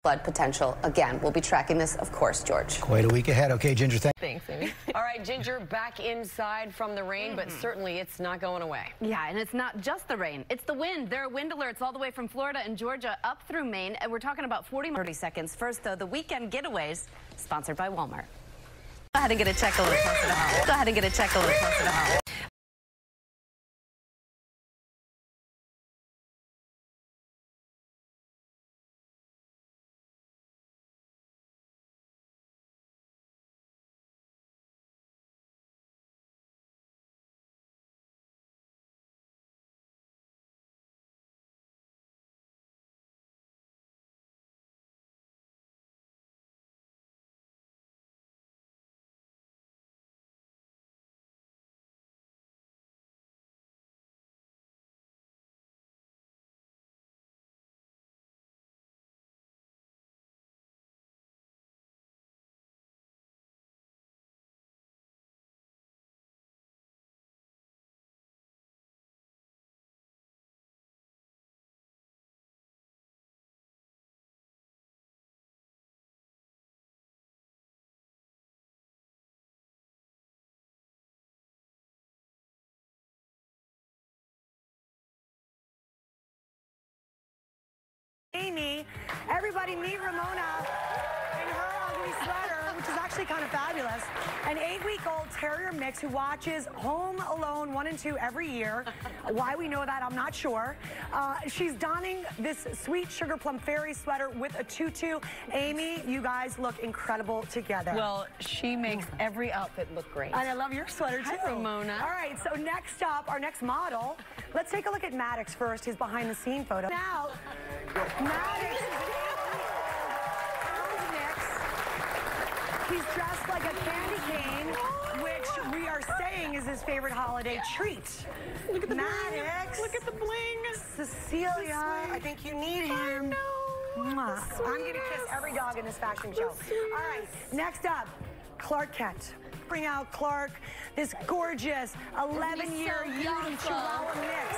flood potential. Again, we'll be tracking this, of course, George. Quite a week ahead. Okay, Ginger, Thanks, Amy. All right, Ginger, back inside from the rain, but certainly it's not going away. Yeah, and it's not just the rain. It's the wind. There are wind alerts all the way from Florida and Georgia up through Maine, and we're talking about 30 seconds. First, though, the weekend getaways, sponsored by Walmart. Go ahead and get a check a little closer to home. Go ahead and get a check a little closer to home. Amy, everybody meet Ramona in her ugly sweater, which is actually kind of fabulous. An 8-week-old terrier mix who watches Home Alone 1 and 2 every year. Why we know that, I'm not sure. She's donning this sweet sugar plum fairy sweater with a tutu. Amy, you guys look incredible together. Well, she makes every outfit look great. And I love your sweater, too. Hi, Ramona. All right, so next up, our next model. Let's take a look at Maddox first, his behind-the-scene photo. Now, Maddox he's dressed like a candy cane, which we are saying is his favorite holiday treat. Look at the Maddox. bling. Look at the bling. Cecilia, I think you need him. I'm going to kiss every dog in this fashion show. All right, next up, Clark Kent. Bring out Clark, this gorgeous 11-year young Chihuahua mix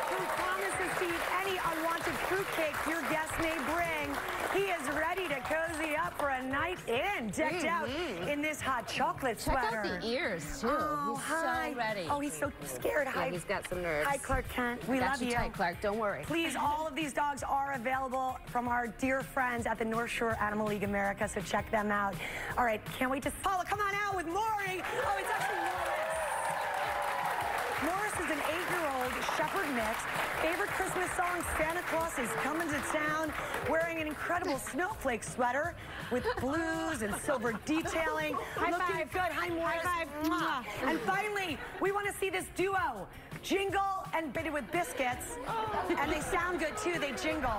who promises to eat any unwanted fruitcake your guests may bring. He is ready to cozy up for a night in, decked out in this hot chocolate sweater. Check out the ears, too. Oh, he's hi. so ready. Oh, he's so scared. Yeah, he's got some nerves. Hi, Clark Kent. We love you. Tight, Clark. Don't worry. Please, all of these dogs are available from our dear friends at the North Shore Animal League America, so check them out. All right, can't wait to... Paula, come on out with Maury. Oh, it's actually Morris. Morris is an 8-year-old shepherd mix. Favorite Christmas song, Santa Claus is Coming to Town, wearing an incredible snowflake sweater with blues and silver detailing. Looking good. Hi, Morris. High five. And finally, we want to see this duo, Jingle and Bitted with Biscuits. And they sound good, too. They jingle.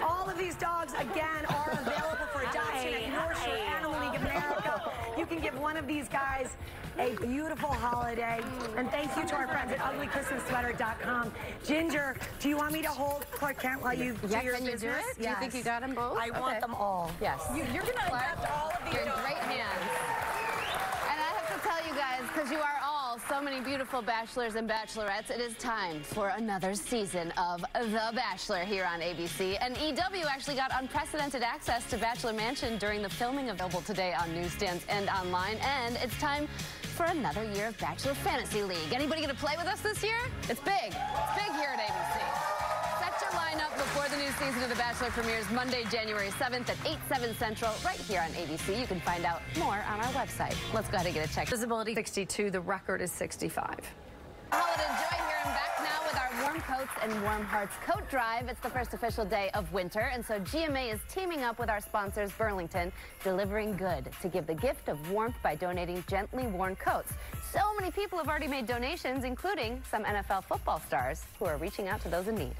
All of these dogs, again, are available for adoption at North Shore Animal League America. You can give one of these guys a beautiful holiday. And thank you to our friends at uglychristmassweater.com. Ginger, do you want me to hold Clark Kent while you do your business? Do it? Do you think you got them both? I want them all. Yes. You're going to adopt all of these You're in dogs. great hands. And I have to tell you guys, because you are all so many beautiful bachelors and bachelorettes, it is time for another season of The Bachelor here on ABC. And EW actually got unprecedented access to Bachelor Mansion during the filming, available today on newsstands and online. And it's time for another year of Bachelor Fantasy League. Anybody going to play with us this year? It's big. It's big here at ABC. Set your lineup before the new season of The Bachelor premieres Monday, January 7th at 8/7 Central, right here on ABC. You can find out more on our website. Let's go ahead and get a check. Visibility 62. The record is 65. Holiday joy here. I'm back now with our Warm Coats and Warm Hearts Coat Drive. It's the first official day of winter, and so GMA is teaming up with our sponsors, Burlington, delivering good to give the gift of warmth by donating gently worn coats. So many people have already made donations, including some NFL football stars who are reaching out to those in need.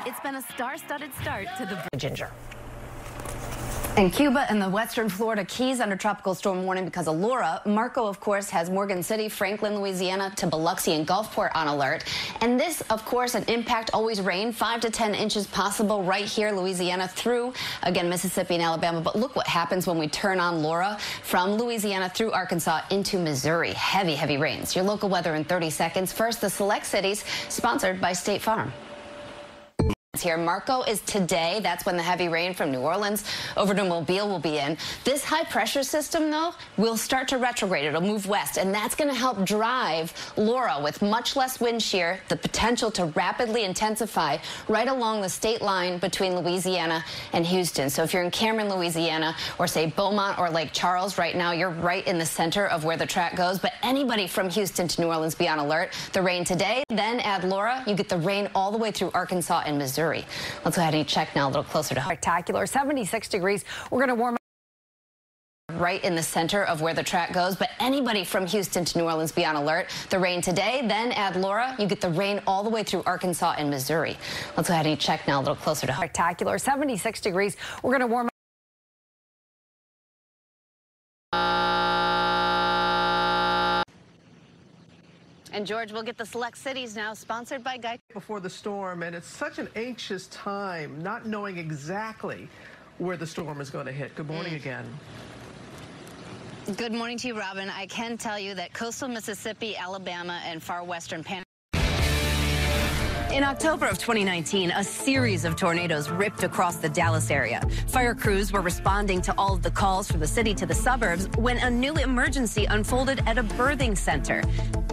It's been a star-studded start to the Ginger. And Cuba and the western Florida Keys under tropical storm warning because of Laura. Marco, of course, has Morgan City, Franklin, Louisiana to Biloxi and Gulfport on alert. And this, of course, an impact, always rain, 5 to 10 inches possible right here, Louisiana through, again, Mississippi and Alabama. But look what happens when we turn on Laura from Louisiana through Arkansas into Missouri. Heavy, heavy rains. Your local weather in 30 seconds. First, the select cities, sponsored by State Farm. Here, Marco is today. That's when the heavy rain from New Orleans over to Mobile will be in. This high pressure system, though, will start to retrograde. It'll move west, and that's going to help drive Laura with much less wind shear, the potential to rapidly intensify right along the state line between Louisiana and Houston. So if you're in Cameron, Louisiana, or say Beaumont or Lake Charles right now, you're right in the center of where the track goes. But anybody from Houston to New Orleans, be on alert. The rain today, then add Laura, you get the rain all the way through Arkansas and Missouri. Let's go ahead and check now a little closer to home. Spectacular, 76 degrees. We're going to warm up right in the center of where the track goes. But anybody from Houston to New Orleans, be on alert. The rain today, then add Laura, you get the rain all the way through Arkansas and Missouri. Let's go ahead and check now a little closer to home. Spectacular, 76 degrees. We're going to warm up. And George, we'll get the select cities now, sponsored by Guy. Before the storm, and it's such an anxious time, not knowing exactly where the storm is going to hit. Good morning again. Good morning to you, Robin. I can tell you that coastal Mississippi, Alabama, and far western Panama. In October of 2019, a series of tornadoes ripped across the Dallas area. Fire crews were responding to all of the calls from the city to the suburbs when a new emergency unfolded at a birthing center.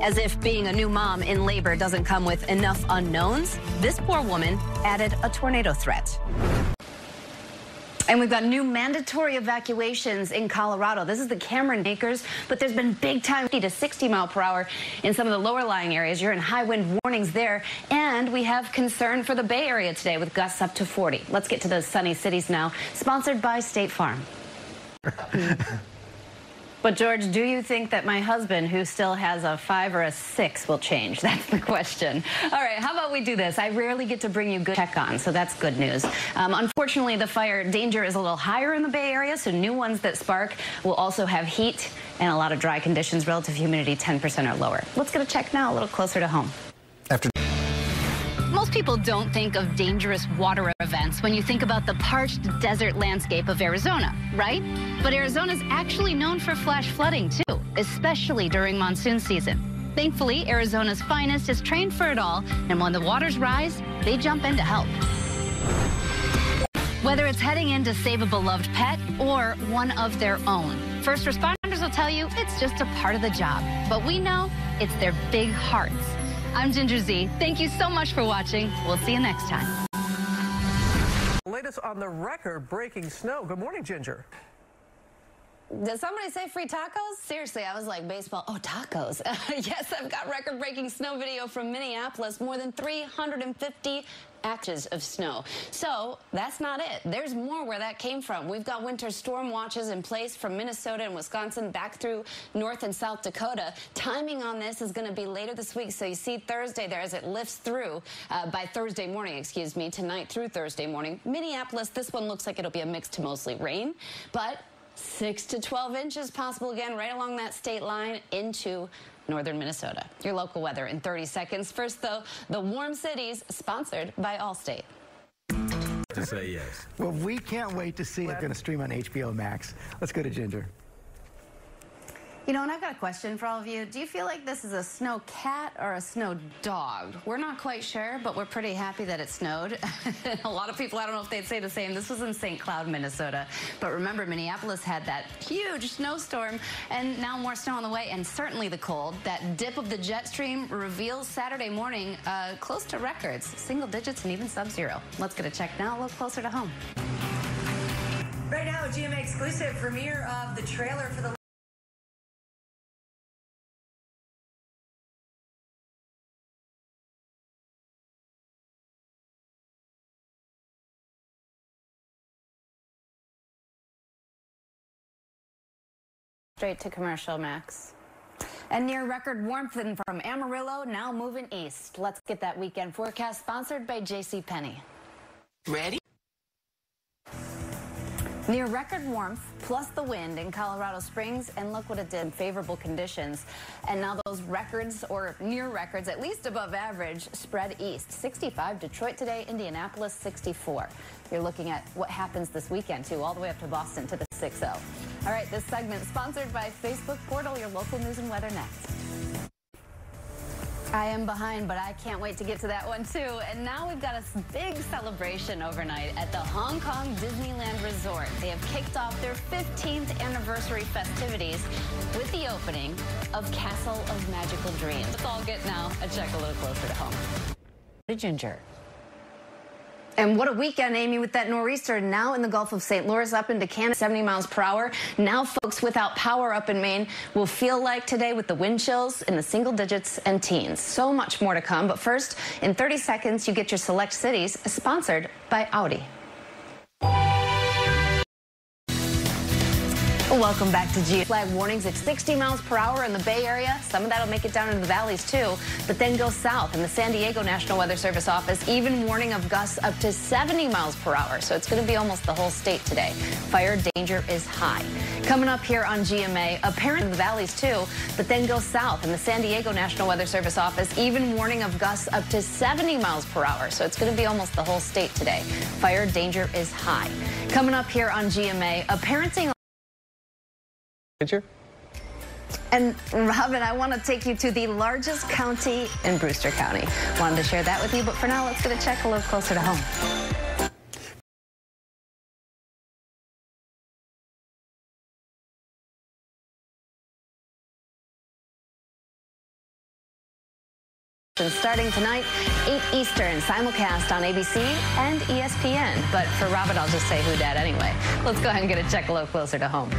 As if being a new mom in labor doesn't come with enough unknowns, this poor woman added a tornado threat. And we've got new mandatory evacuations in Colorado. This is the Cameron acres, but there's been big time 50 to 60 mile per hour in some of the lower lying areas. You're in high wind warnings there. And we have concern for the Bay Area today with gusts up to 40. Let's get to those sunny cities now, sponsored by State Farm. But, George, do you think that my husband, who still has a 5 or a 6, will change? That's the question. All right, how about we do this? I rarely get to bring you good check-on, so that's good news. Unfortunately, the fire danger is a little higher in the Bay Area, so new ones that spark will also have heat and a lot of dry conditions, relative humidity 10% or lower. Let's get a check now a little closer to home. Most people don't think of dangerous water events when you think about the parched desert landscape of Arizona, right? But Arizona's actually known for flash flooding, too, especially during monsoon season. Thankfully, Arizona's finest is trained for it all, and when the waters rise, they jump in to help. Whether it's heading in to save a beloved pet or one of their own, first responders will tell you it's just a part of the job. But we know it's their big hearts. I'm Ginger Z. Thank you so much for watching. We'll see you next time. Latest on the record-breaking snow. Good morning, Ginger. Did somebody say free tacos? Seriously, I was like, baseball. Oh, tacos. Yes, I've got record-breaking snow video from Minneapolis. More than 350 inches of snow. So that's not it. There's more where that came from. We've got winter storm watches in place from Minnesota and Wisconsin back through North and South Dakota. Timing on this is going to be later this week. So you see Thursday there as it lifts through by Thursday morning, excuse me, tonight through Thursday morning. Minneapolis, this one looks like it'll be a mix to mostly rain, but 6 to 12 inches possible again right along that state line into northern Minnesota. Your local weather in 30 seconds. First, though, the warm cities, sponsored by Allstate. To say yes. Well, we can't wait to see it. Going to stream on HBO Max. Let's go to Ginger. You know, and I've got a question for all of you. Do you feel like this is a snow cat or a snow dog? We're not quite sure, but we're pretty happy that it snowed. A lot of people, I don't know if they'd say the same. This was in St. Cloud, Minnesota. But remember, Minneapolis had that huge snowstorm, and now more snow on the way, and certainly the cold. That dip of the jet stream reveals Saturday morning close to records, single digits and even sub-zero. Let's get a check now, a little closer to home. Right now, a GMA exclusive premiere of the trailer for the Straight to commercial, Max. And near record warmth from Amarillo, now moving east. Let's get that weekend forecast, sponsored by JCPenney. Ready? Near record warmth, plus the wind in Colorado Springs, and look what it did, favorable conditions. And now those records, or near records, at least above average, spread east. 65 Detroit today, Indianapolis 64. You're looking at what happens this weekend, too, all the way up to Boston to the 6-0. All right, this segment sponsored by Facebook Portal, your local news and weather next. I am behind, but I can't wait to get to that one too. And now we've got a big celebration overnight at the Hong Kong Disneyland Resort. They have kicked off their 15th anniversary festivities with the opening of Castle of Magical Dreams. Let's all get now a check a little closer to home. Ginger. And what a weekend, Amy, with that nor'easter now in the Gulf of St. Lawrence up into Canada, 70 miles per hour. Now folks without power up in Maine will feel like today with the wind chills in the single digits and teens. So much more to come. But first, in 30 seconds, you get your select cities, sponsored by Audi. Welcome back to G. Flag warnings at 60 miles per hour in the Bay Area. Some of that will make it down into the valleys too, but then go south. In the San Diego National Weather Service office, even warning of gusts up to 70 miles per hour. So it's going to be almost the whole state today. Fire danger is high. Coming up here on GMA, apparent in the valleys too, but then go south. In the San Diego National Weather Service office, even warning of gusts up to 70 miles per hour. So it's going to be almost the whole state today. Fire danger is high. Coming up here on GMA, a parenting. And Robin, I want to take you to the largest county in Brewster County. Wanted to share that with you, but for now, let's get a check a little closer to home. Starting tonight, 8 Eastern, simulcast on ABC and ESPN. But for Robin, I'll just say who dat anyway. Let's go ahead and get a check a little closer to home.